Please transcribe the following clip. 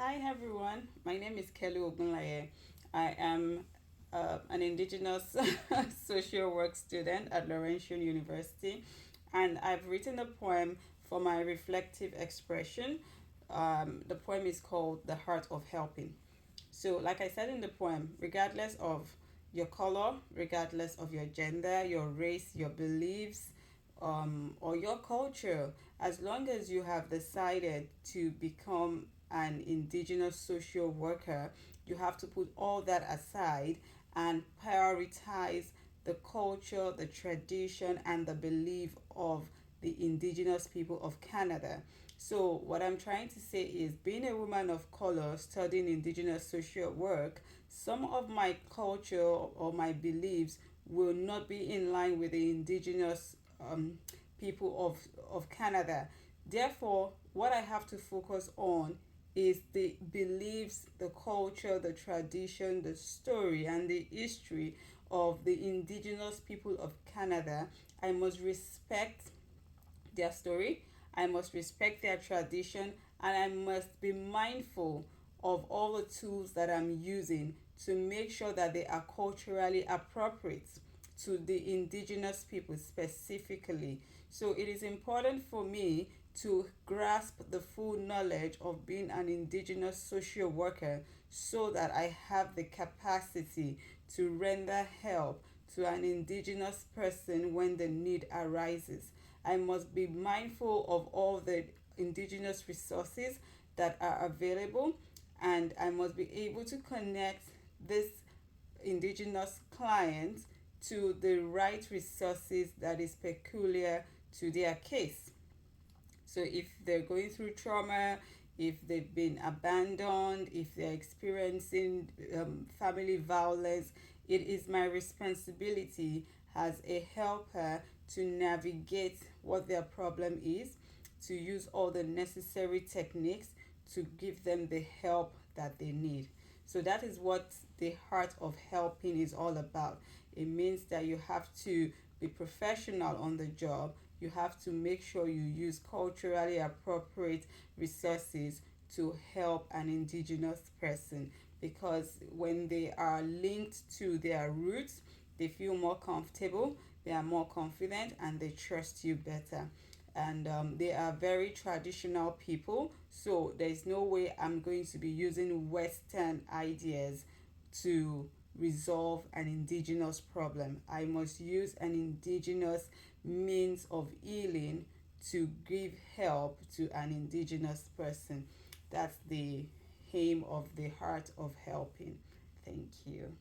Hi everyone, my name is Kelly Ogunlaye. I am an Indigenous social work student at Laurentian University, and I've written a poem for my reflective expression. The poem is called The Heart of Helping. So, like I said in the poem, regardless of your color, regardless of your gender, your race, your beliefs, or your culture, as long as you have decided to become an indigenous social worker, you have to put all that aside and prioritize the culture, the tradition, and the belief of the indigenous people of Canada. So, what I'm trying to say is, being a woman of color studying indigenous social work, some of my culture or my beliefs will not be in line with the indigenous people of Canada. Therefore, what I have to focus on is the beliefs, the culture, the tradition, the story, and the history of the indigenous people of Canada. I must respect their story, I must respect their tradition, and I must be mindful of all the tools that I'm using to make sure that they are culturally appropriate to the indigenous people specifically. So it is important for me to grasp the full knowledge of being an indigenous social worker so that I have the capacity to render help to an indigenous person when the need arises. I must be mindful of all the indigenous resources that are available, and I must be able to connect this indigenous clients to the right resources that is peculiar to their case. So if they're going through trauma, if they've been abandoned, if they're experiencing family violence, it is my responsibility as a helper to navigate what their problem is, to use all the necessary techniques to give them the help that they need. So that is what the heart of helping is all about. It means that you have to be professional on the job. You have to make sure you use culturally appropriate resources to help an indigenous person, because when they are linked to their roots, they feel more comfortable, they are more confident, and they trust you better. And they are very traditional people, so there's no way I'm going to be using Western ideas to resolve an indigenous problem. I must use an indigenous means of healing to give help to an indigenous person. That's the aim of the heart of helping. Thank you.